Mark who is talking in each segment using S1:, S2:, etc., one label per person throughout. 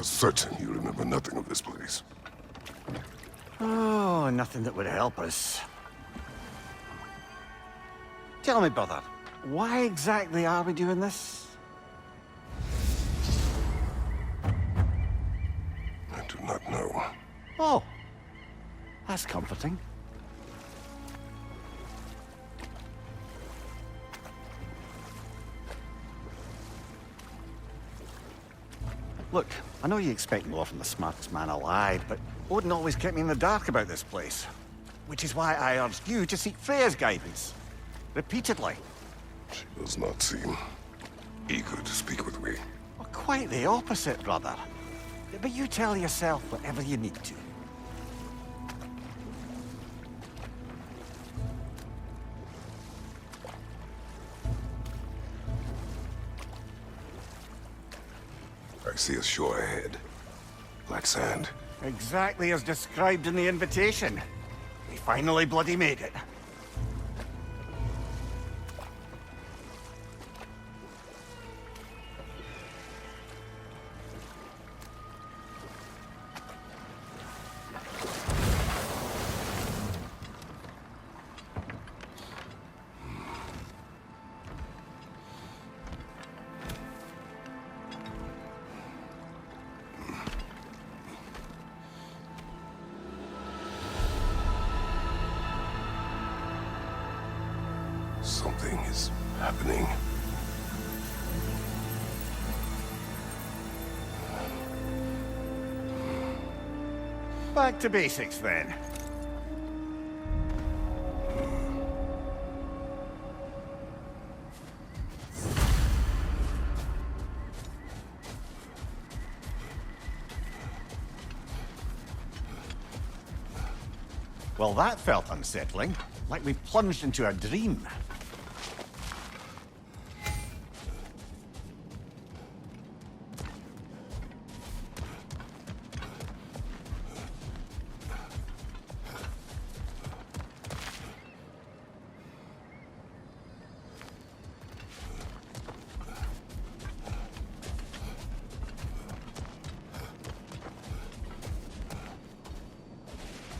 S1: certain you remember nothing of this place.
S2: Oh, nothing that would help us. Tell me, brother, why exactly are we doing this?
S1: I do not know.
S2: Oh, that's comforting. Look, I know you expect more from the smartest man alive, but Odin always kept me in the dark about this place. Which is why I urged you to seek Freya's guidance. Repeatedly.
S1: She does not seem eager to speak with me.
S2: Well, quite the opposite, brother. But you tell yourself whatever you need to.
S1: I see a shore ahead. Black sand.
S2: Exactly as described in the invitation. We finally bloody made it.
S1: Something is happening.
S2: Back to basics, then. Well, that felt unsettling. Like we plunged into a dream.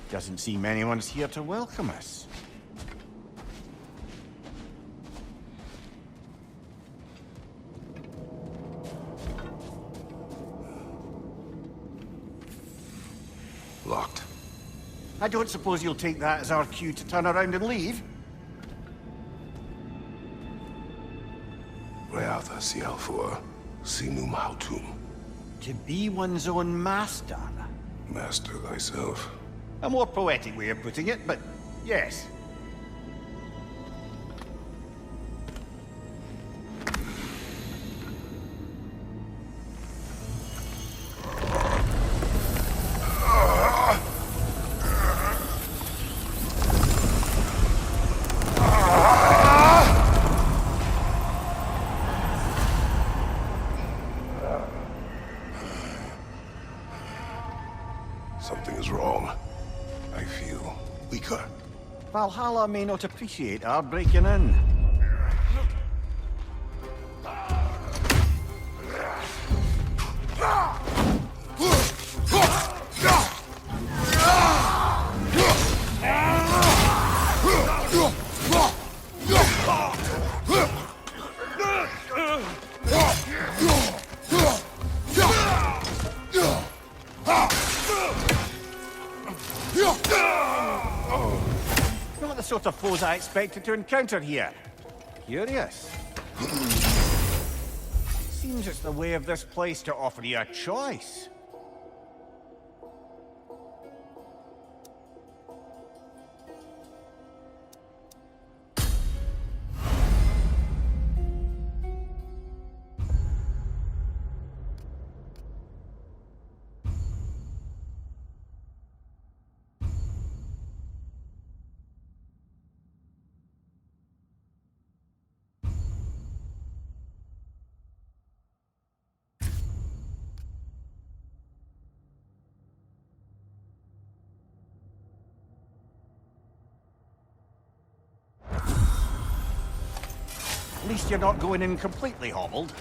S2: Doesn't seem anyone's here to welcome us.
S1: Locked.
S2: I don't suppose you'll take that as our cue to turn around and leave?
S1: Reatha Sialfur, Sinum Hautum.
S2: To be one's own master.
S1: Master thyself.
S2: A more poetic way of putting it, but yes.
S1: Something is wrong. I feel weaker.
S2: Valhalla may not appreciate our breaking in. Not the sort of foes I expected to encounter here. Curious. Seems it's the way of this place to offer you a choice. At least you're not going in completely hobbled.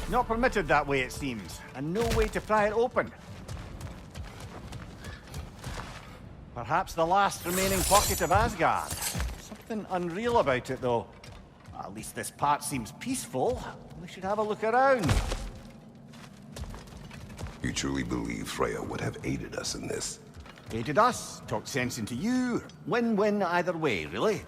S2: Not permitted that way, it seems, and no way to pry it open. Perhaps the last remaining pocket of Asgard. Something unreal about it, though. At least this part seems peaceful. We should have a look around.
S1: You truly believe Freya would have aided us in this?
S2: Aided us, talked sense into you. Win-win either way, really.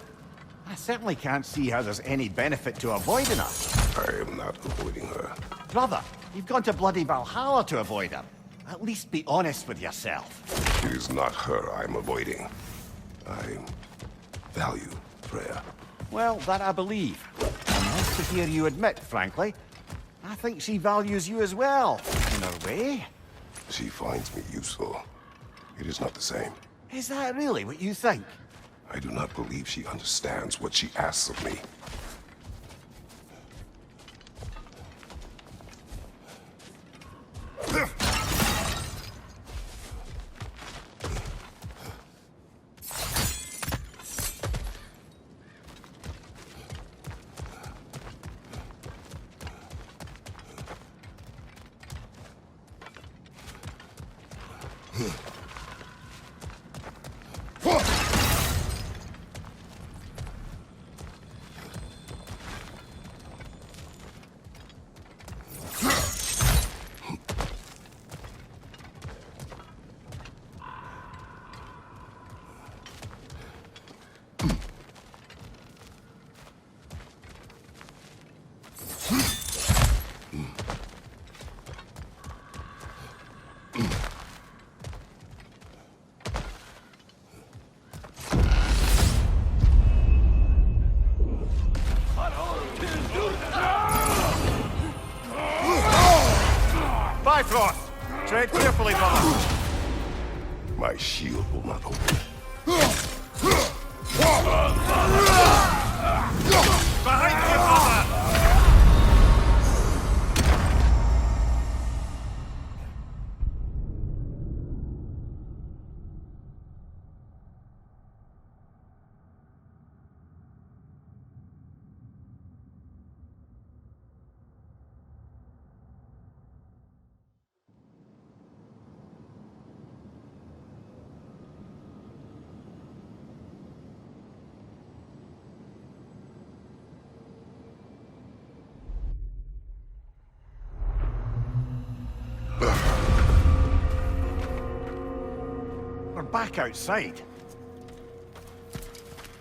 S2: I certainly can't see how there's any benefit to avoiding her.
S1: I am not avoiding her.
S2: Brother, you've gone to bloody Valhalla to avoid her. At least be honest with yourself.
S1: It is not her I'm avoiding. I value Freya.
S2: Well, that I believe. And nice to hear you admit, frankly. I think she values you as well, in her way.
S1: She finds me useful. It is not the same.
S2: Is that really what you think?
S1: I do not believe she understands what she asks of me.
S2: Bifrost! Tread carefully, brother.
S1: My shield will not open.
S2: Behind you, brother! We're back outside.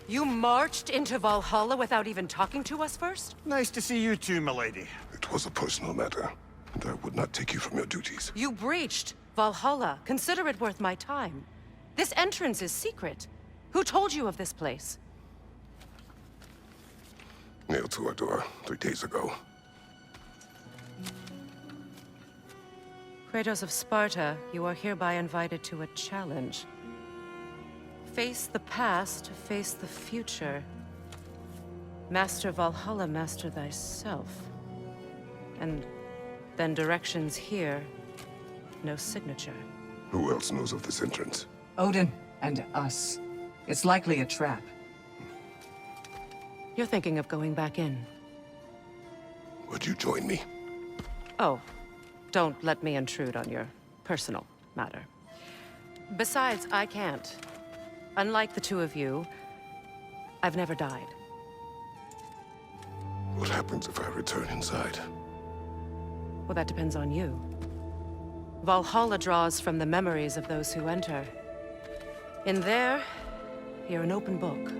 S3: You marched into Valhalla without even talking to us first?
S2: Nice to see you too, milady.
S1: It was a personal matter, and I would not take you from your duties.
S3: You breached Valhalla. Consider it worth my time. This entrance is secret. Who told you of this place?
S1: Nailed to our door 3 days ago.
S3: Kratos of Sparta, you are hereby invited to a challenge. Face the past, face the future. Master Valhalla, master thyself. And then directions here, no signature.
S1: Who else knows of this entrance?
S4: Odin and us. It's likely a trap.
S3: You're thinking of going back in.
S1: Would you join me?
S3: Oh, don't let me intrude on your personal matter. Besides, I can't. Unlike the two of you, I've never died.
S1: What happens if I return inside?
S3: Well, that depends on you. Valhalla draws from the memories of those who enter. In there, you're an open book.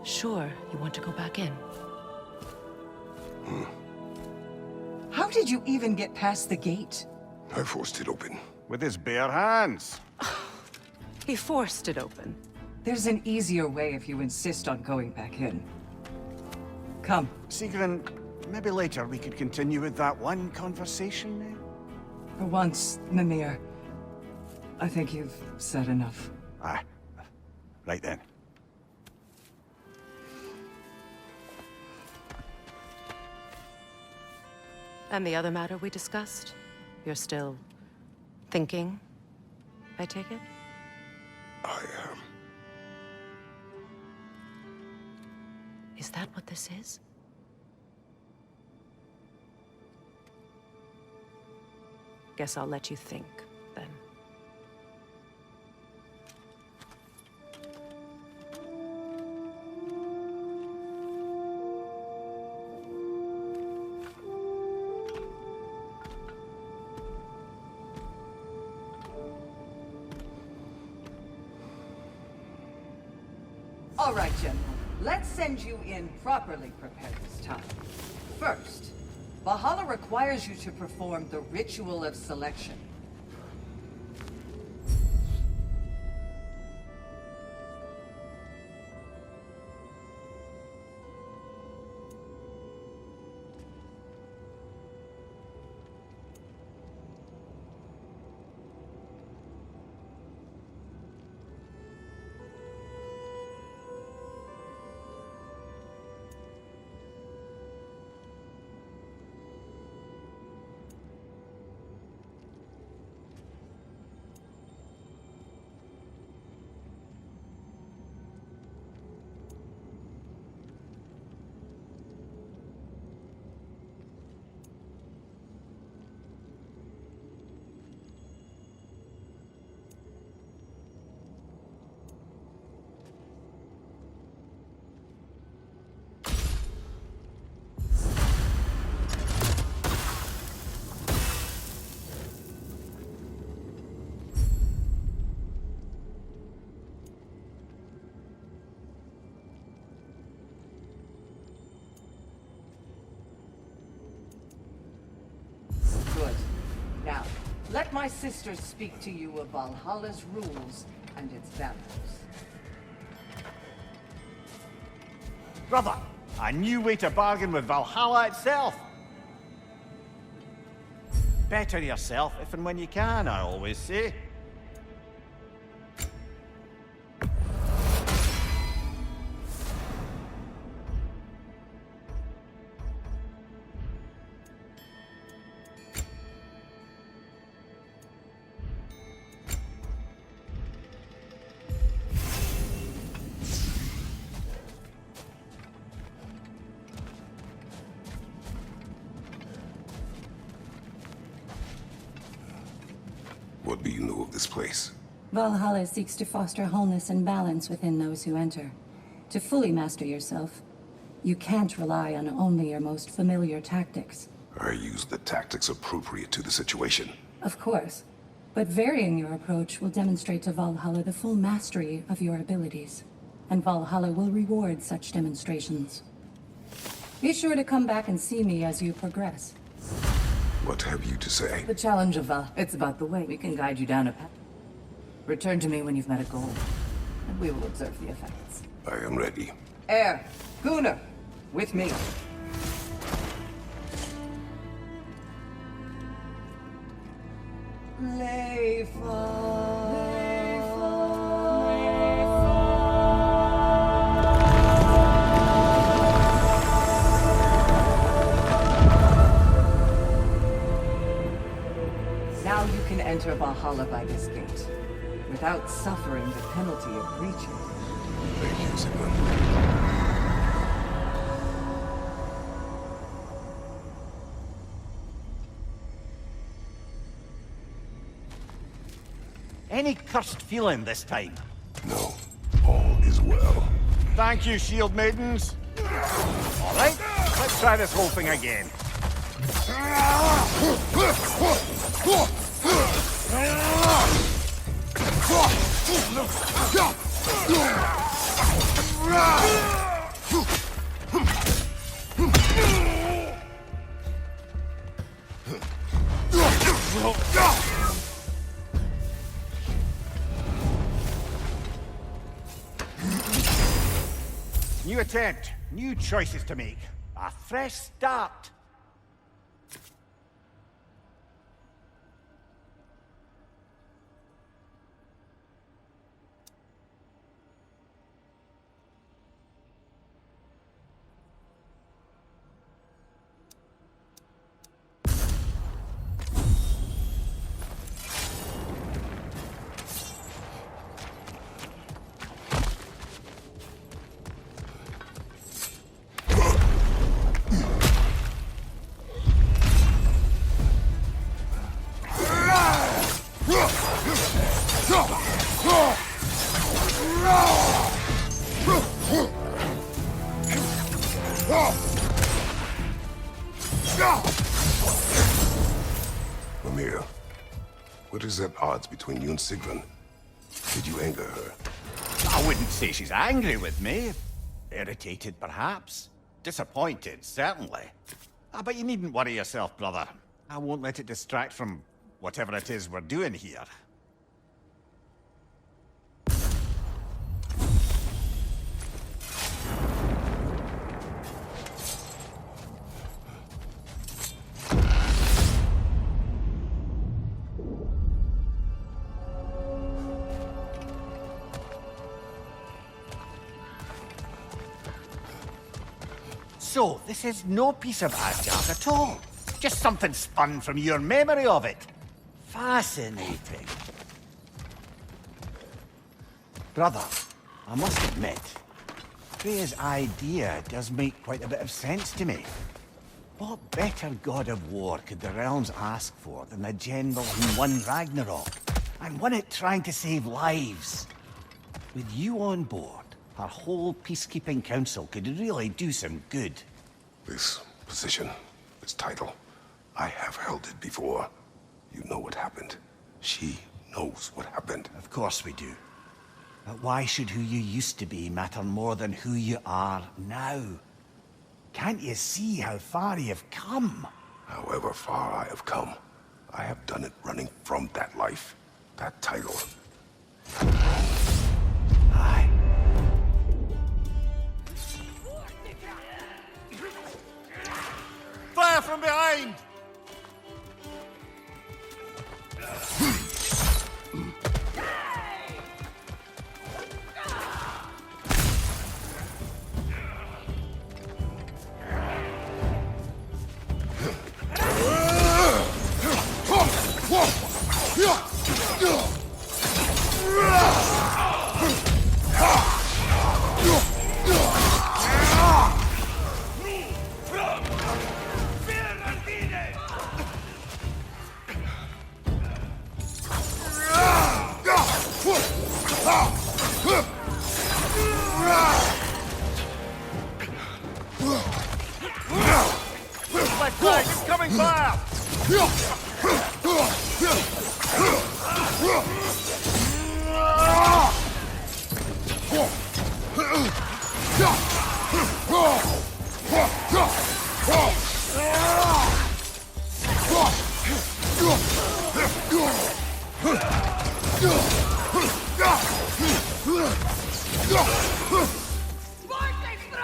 S3: Sure, you want to go back in.
S4: How did you even get past the gate?
S1: I forced it open.
S2: With his bare hands.
S3: He forced it open.
S4: There's an easier way if you insist on going back in. Come.
S2: Sigrun, maybe later we could continue with that one conversation, eh?
S4: For once, Mimir, I think you've said enough.
S2: Aye. Right then.
S3: And the other matter we discussed? You're still thinking, I take it?
S1: I am.
S3: Is that what this is? Guess I'll let you think, then.
S4: All right, General. Let's send you in properly prepared this time. First, Valhalla requires you to perform the ritual of selection. Good. Now, let my sisters speak to you of Valhalla's rules and its values.
S2: Brother, a new way to bargain with Valhalla itself. Better yourself if and when you can, I always say.
S1: What do you know of this place?
S5: Valhalla seeks to foster wholeness and balance within those who enter. To fully master yourself, you can't rely on only your most familiar tactics.
S1: I use the tactics appropriate to the situation.
S5: Of course, but varying your approach will demonstrate to Valhalla the full mastery of your abilities, and Valhalla will reward such demonstrations. Be sure to come back and see me as you progress.
S1: What have you to say?
S4: The challenge of Val. It's about the way we can guide you down a path. Return to me when you've met a goal, and we will observe the effects.
S1: I am ready.
S4: Air, Gunnar, with me. Now you can enter Valhalla by this gate, without suffering the penalty of breaching.
S1: Thank you, Sigmund.
S2: Any cursed feeling this time?
S1: No, all is well.
S2: Thank you, shield maidens. All right, let's try this whole thing again. New attempt, new choices to make. A fresh start.
S1: What is at odds between you and Sigrun? Did you anger her?
S2: I wouldn't say she's angry with me. Irritated, perhaps. Disappointed, certainly. But you needn't worry yourself, brother. I won't let it distract from whatever it is we're doing here. So, this is no piece of Asgard at all. Just something spun from your memory of it. Fascinating. Brother, I must admit, Freya's idea does make quite a bit of sense to me. What better god of war could the realms ask for than the general who won Ragnarok, and won it trying to save lives? With you on board, our whole peacekeeping council could really do some good.
S1: This position, this title, I have held it before. You know what happened. She knows what happened.
S2: Of course we do. But why should who you used to be matter more than who you are now? Can't you see how far you've come?
S1: However far I have come, I have done it running from that life, that title.
S2: Aye. Fire from behind! My flag is coming fire!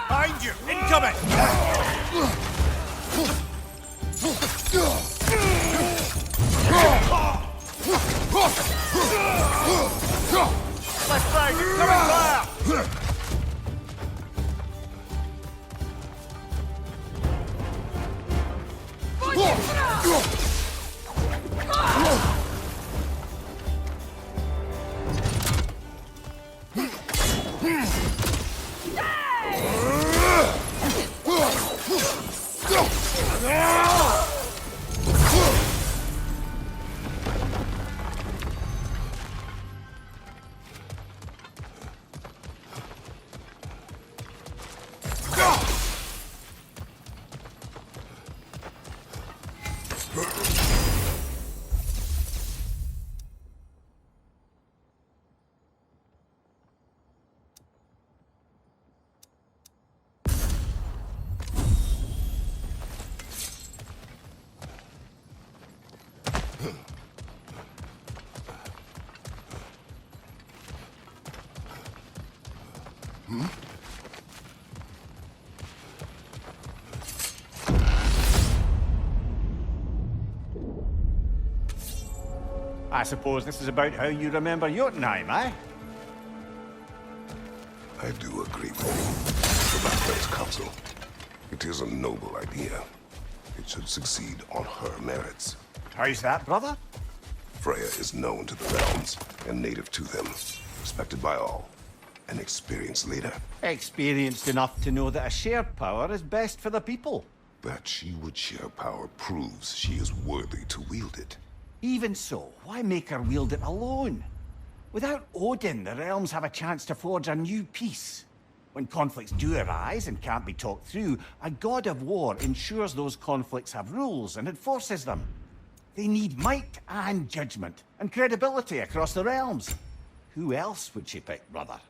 S2: Behind you! Incoming! My flag is coming fire! I suppose this is about how you remember Jotunheim, eh?
S1: I do agree with you about Freya's council. It is a noble idea. It should succeed on her merits.
S2: How's that, brother?
S1: Freya is known to the realms and native to them, respected by all. An experienced leader.
S2: Experienced enough to know that a shared power is best for the people.
S1: That she would share power proves she is worthy to wield it.
S2: Even so, why make her wield it alone? Without Odin, the realms have a chance to forge a new peace. When conflicts do arise and can't be talked through, a god of war ensures those conflicts have rules and enforces them. They need might and judgment, and credibility across the realms. Who else would she pick, brother?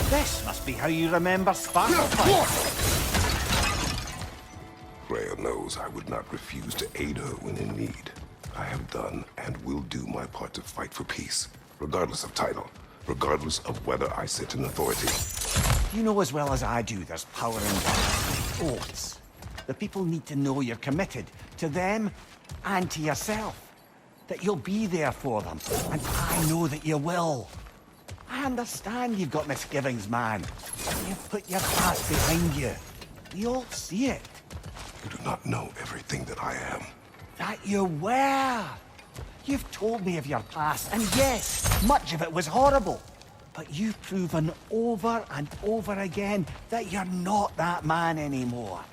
S2: This must be how you remember Sparkle Fight.
S1: Freya knows I would not refuse to aid her when in need. I have done and will do my part to fight for peace, regardless of title, regardless of whether I sit in authority.
S2: You know as well as I do there's power in oaths. The people need to know you're committed to them and to yourself. That you'll be there for them, and I know that you will. I understand you've got misgivings, man. You've put your past behind you. We all see it.
S1: You do not know everything that I am.
S2: That you were. You've told me of your past, and yes, much of it was horrible. But you've proven over and over again that you're not that man anymore.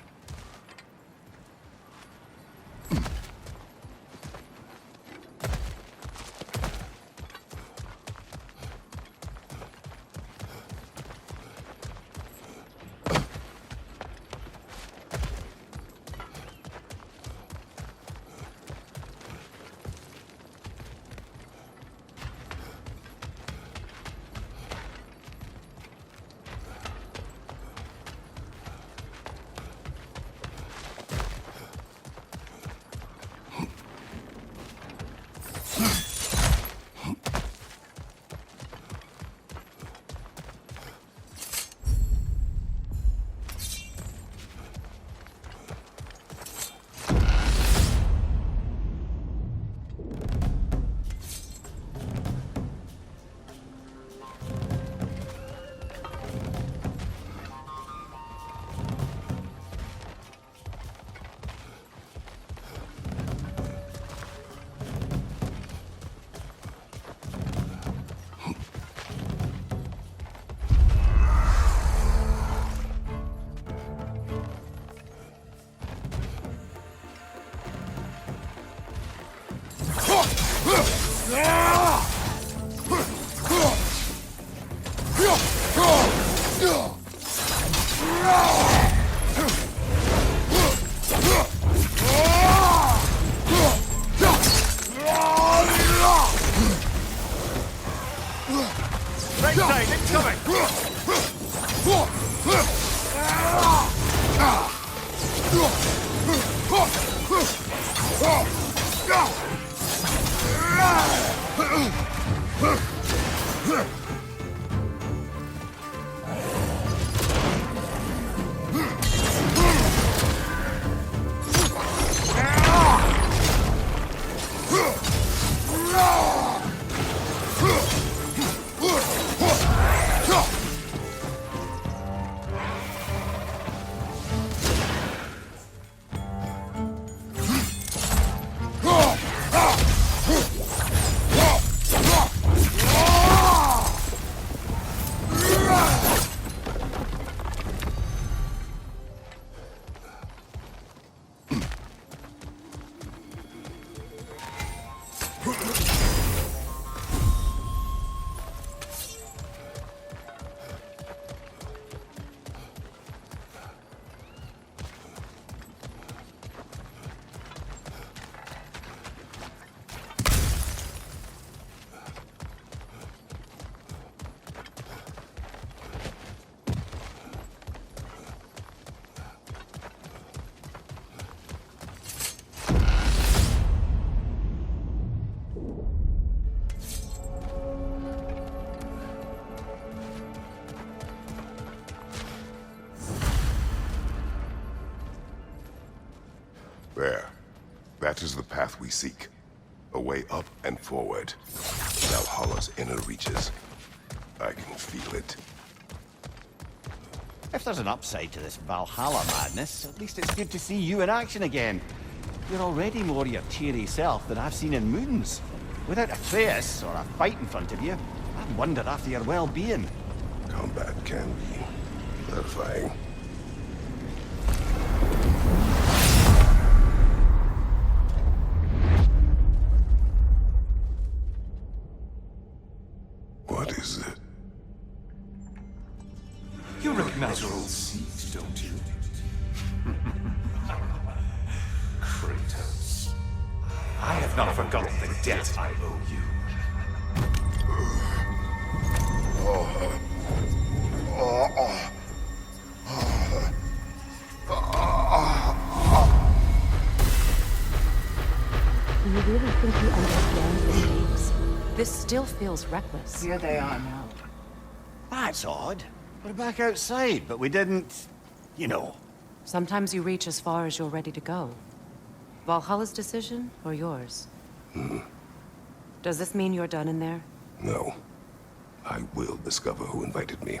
S1: That is the path we seek. A way up and forward. Valhalla's inner reaches. I can feel it.
S2: If there's an upside to this Valhalla madness, at least it's good to see you in action again. You're already more your cheery self than I've seen in moons. Without a trace or a fight in front of you, I'd wonder after your well-being.
S1: Combat can be terrifying. What is it?
S6: You recognize your old seat, don't you? Kratos. I have not forgotten the debt I owe you.
S3: Do you really think you understand the names? This still feels reckless.
S4: Here they are now.
S2: That's odd. We're back outside, but we didn't... you know.
S3: Sometimes you reach as far as you're ready to go. Valhalla's decision, or yours? Does this mean you're done in there?
S1: No. I will discover who invited me.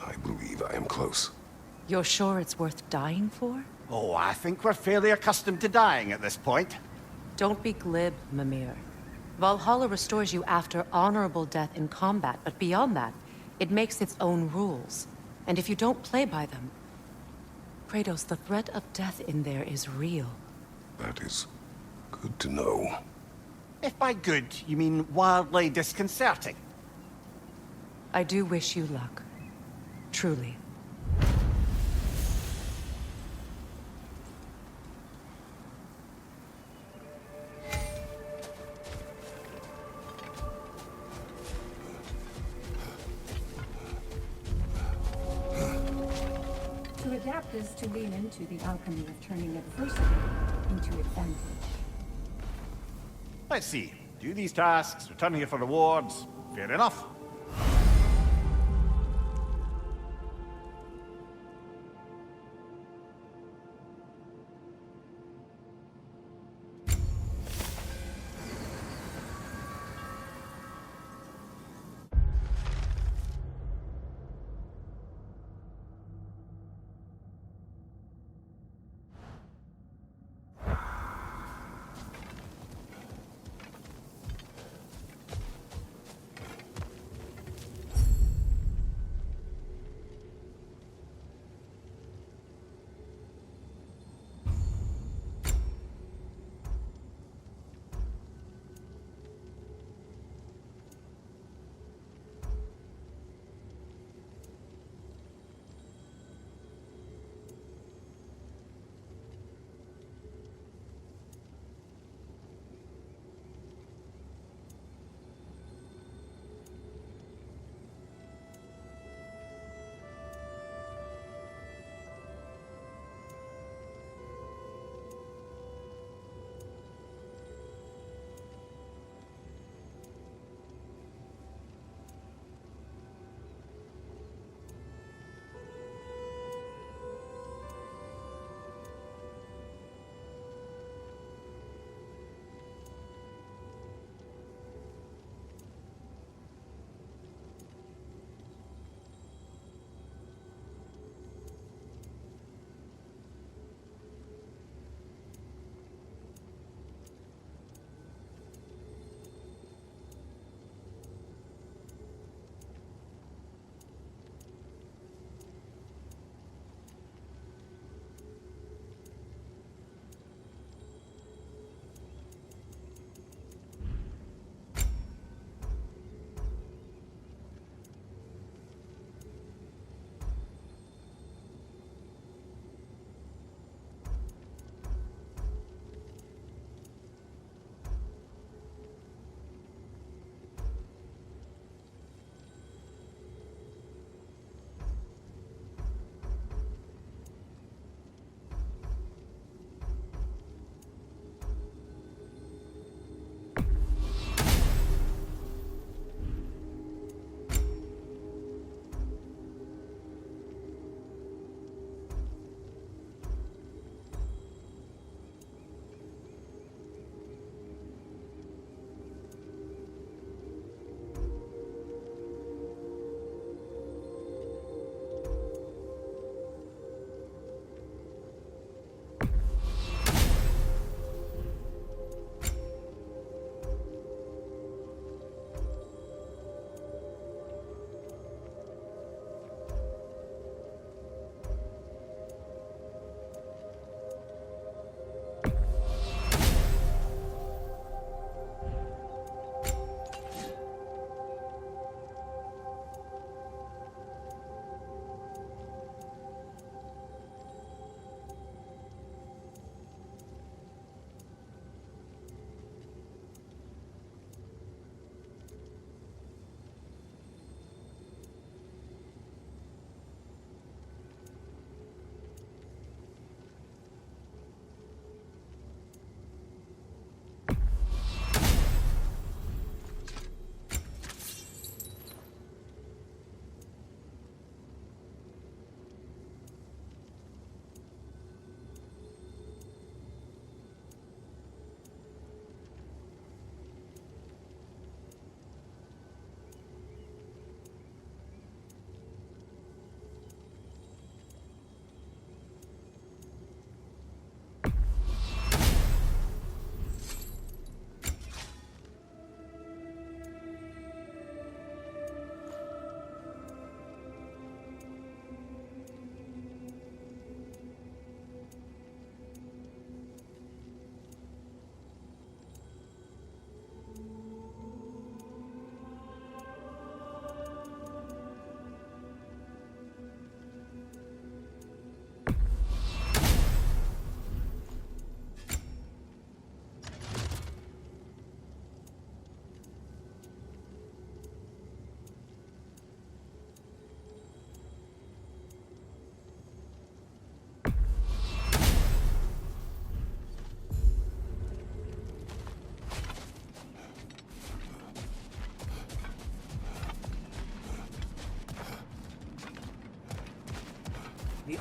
S1: I believe I am close.
S3: You're sure it's worth dying for?
S2: Oh, I think we're fairly accustomed to dying at this point.
S3: Don't be glib, Mimir. Valhalla restores you after honorable death in combat, but beyond that, it makes its own rules. And if you don't play by them... Kratos, the threat of death in there is real.
S1: That is good to know.
S2: If by good, you mean wildly disconcerting.
S3: I do wish you luck. Truly.
S5: To adapt is to lean into the alchemy of turning adversity into advantage.
S2: Let's see. Do these tasks, return here for rewards. Fair enough.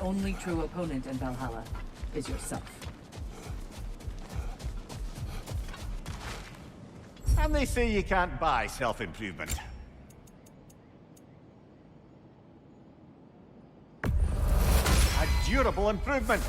S4: only true opponent in Valhalla is yourself.
S2: And they say you can't buy self-improvement. A durable improvement.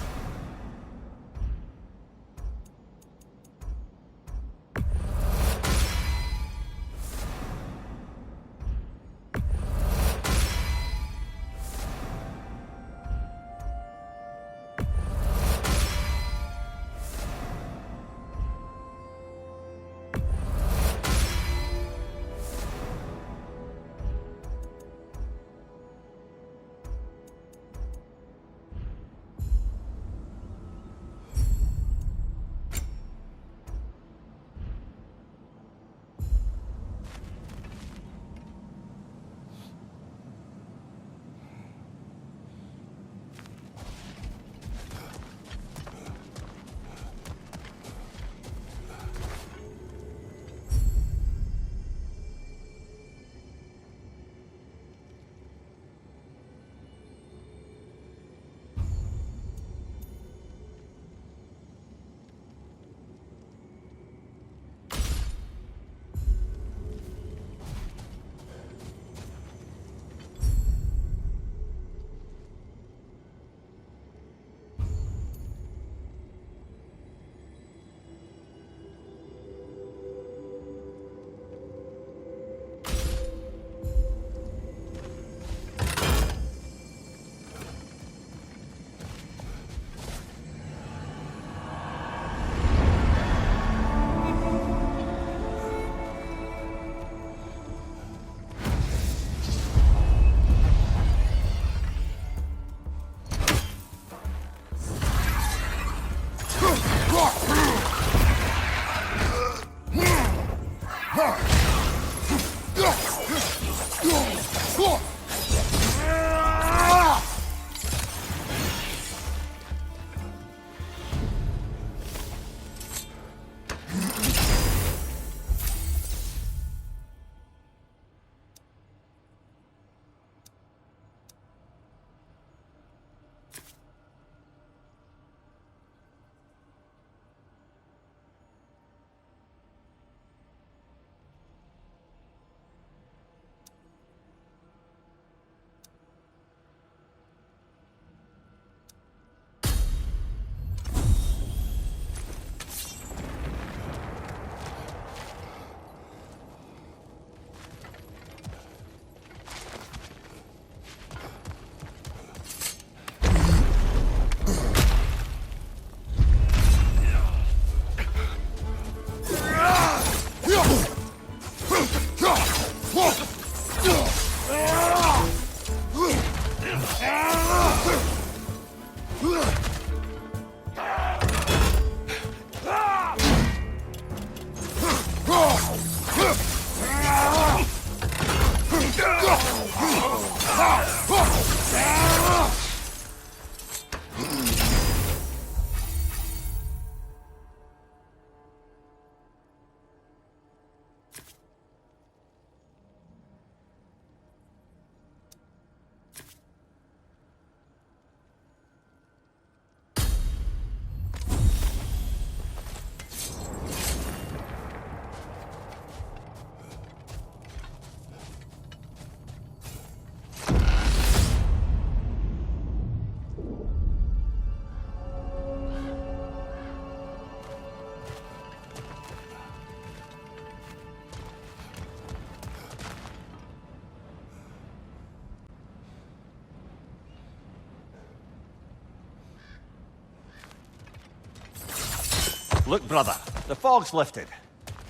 S2: Look, brother, the fog's lifted.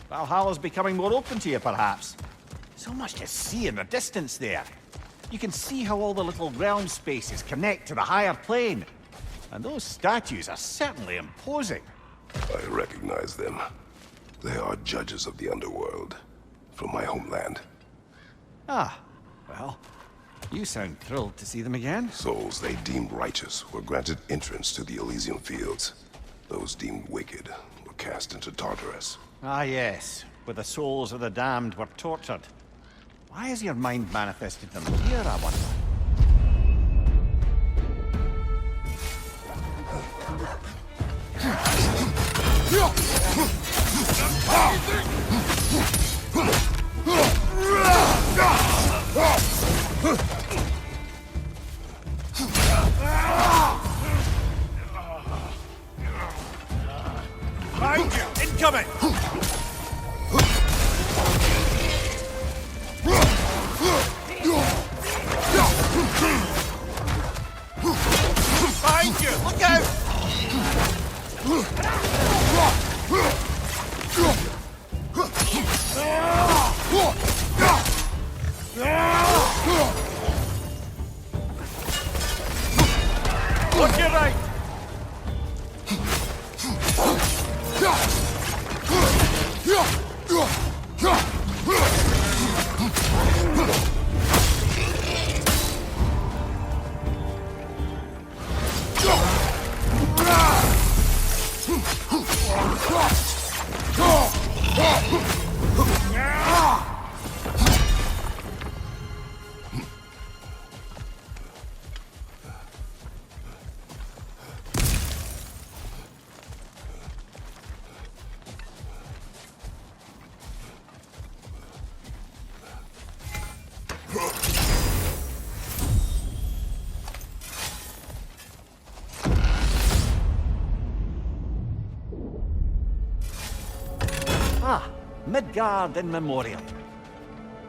S2: Valhalla's becoming more open to you, perhaps. So much to see in the distance there. You can see how all the little realm spaces connect to the higher plane. And those statues are certainly imposing.
S1: I recognize them. They are judges of the underworld, from my homeland.
S2: Ah, well, you sound thrilled to see them again.
S1: Souls they deemed righteous were granted entrance to the Elysium Fields. Those deemed wicked were cast into Tartarus.
S2: Ah, yes, where the souls of the damned were tortured. Why has your mind manifested them here, I wonder?
S6: Behind you! Incoming! Behind you! Look out! Look your right!
S2: Ah, Midgard in memoriam.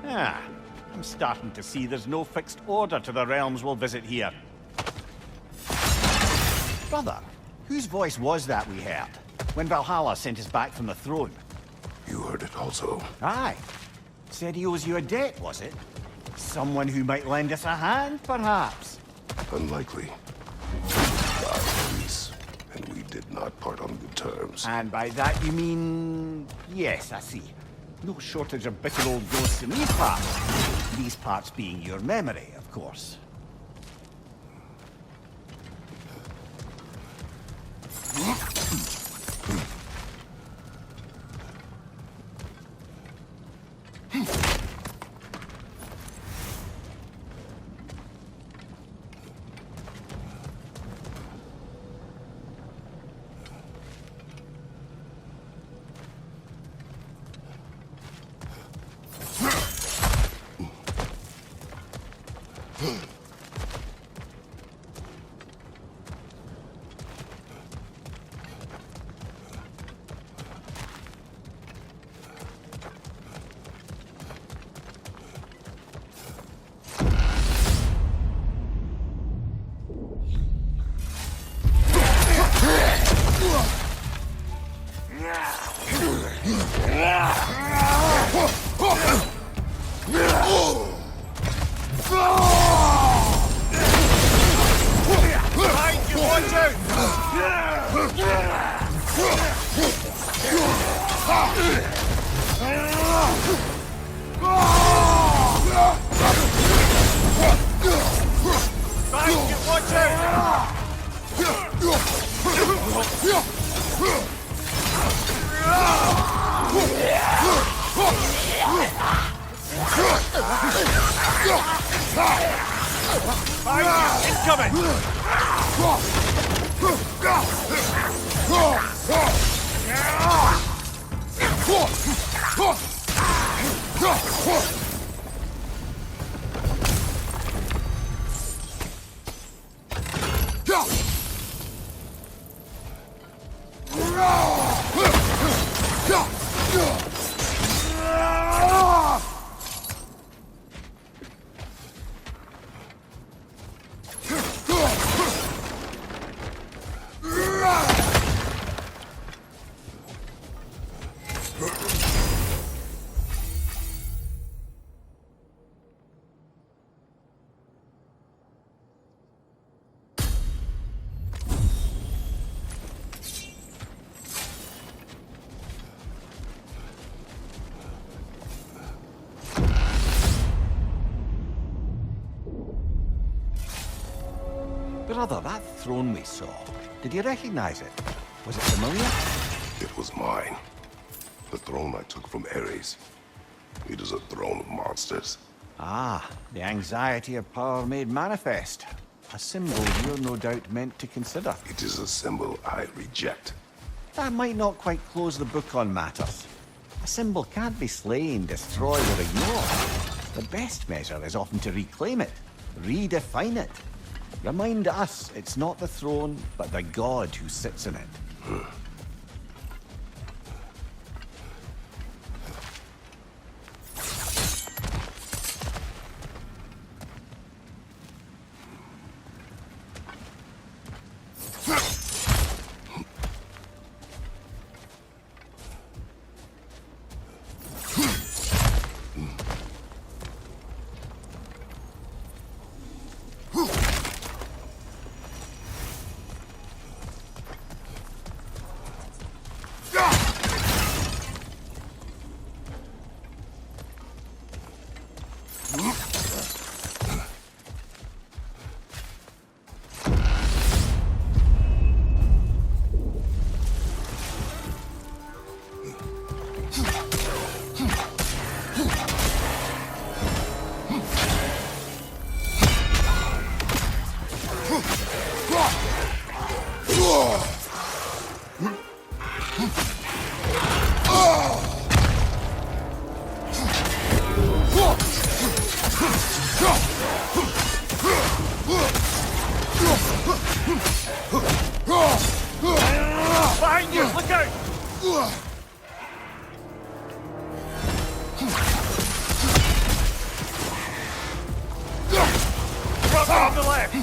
S2: Ah, I'm starting to see there's no fixed order to the realms we'll visit here. Brother, whose voice was that we heard when Valhalla sent us back from the throne?
S1: You heard it also.
S2: Aye. Said he owes you a debt, was it? Someone who might lend us a hand, perhaps?
S1: Unlikely. God's peace, and we did not part on good terms.
S2: And by that you mean... Yes, I see. No shortage of bitter old ghosts in these parts. These parts being your memory, of course. Brother, that throne we saw, did you recognize it? Was it familiar?
S1: It was mine. The throne I took from Ares. It is a throne of monsters.
S2: Ah, the anxiety of power made manifest. A symbol you're no doubt meant to consider.
S1: It is a symbol I reject.
S2: That might not quite close the book on matters. A symbol can't be slain, destroyed, or ignored. The best measure is often to reclaim it, redefine it. Remind us it's not the throne, but the god who sits in it.
S6: Behind you! Look out! Drop on the left!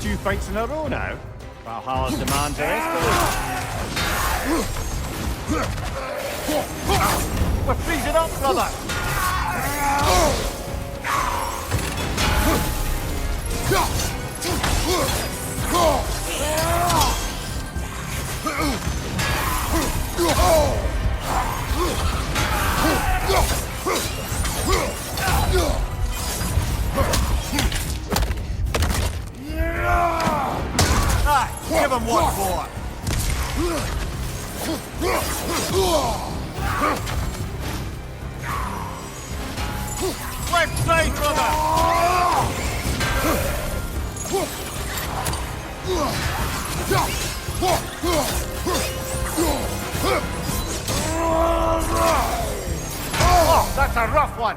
S2: Two fights in a row now. Valhalla's demands are escalating. We're freezing up, brother! Give him what for! Left side, brother! Oh, that's a rough one!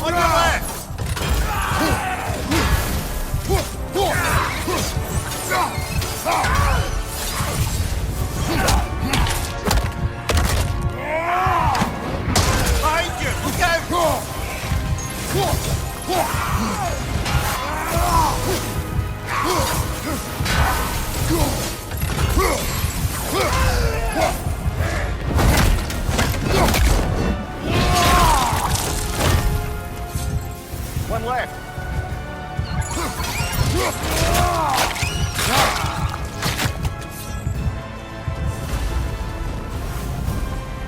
S2: On your left! Behind you! Look out! One left.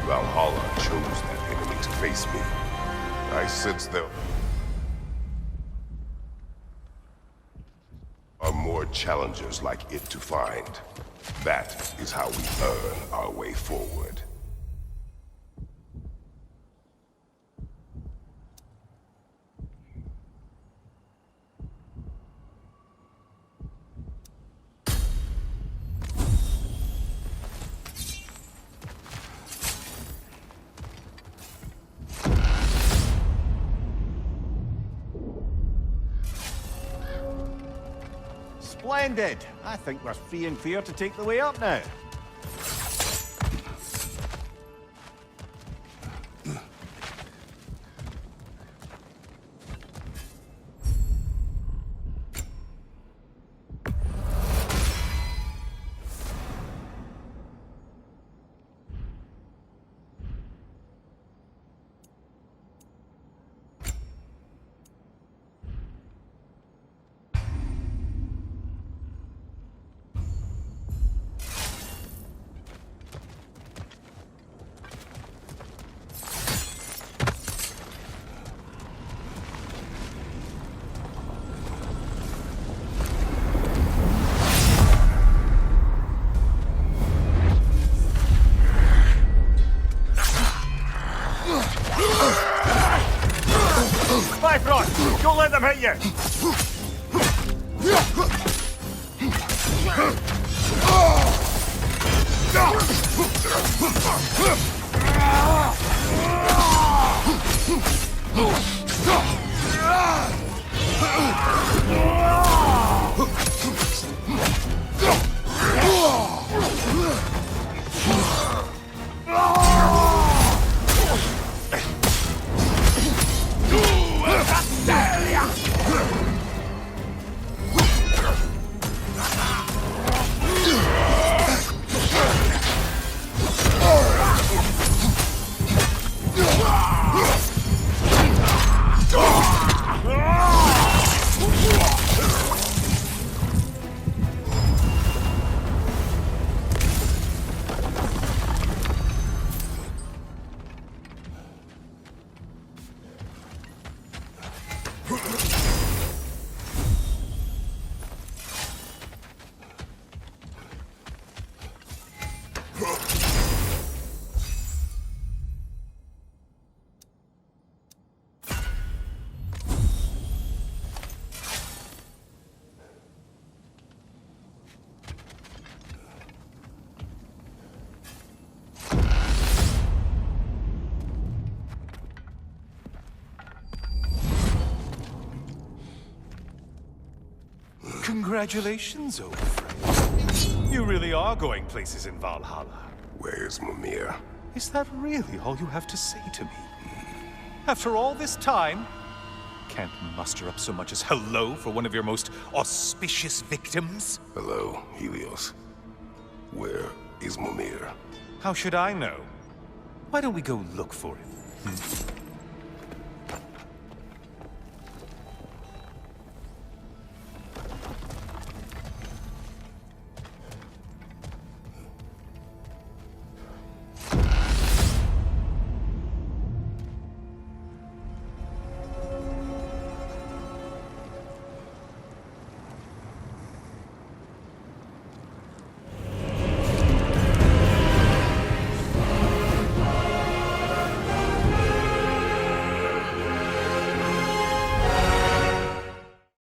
S1: Valhalla chose that enemy to face me. I sense there are more challengers like it to find. That is how we earn our way forward.
S2: Splendid. I think we're free and clear to take the way up now. Bifrost, don't let them hit you!
S6: Congratulations, old friend. You really are going places in Valhalla.
S1: Where's Mimir?
S6: Is that really all you have to say to me? After all this time, can't muster up so much as hello for one of your most auspicious victims?
S1: Hello, Helios. Where is Mimir?
S6: How should I know? Why don't we go look for him?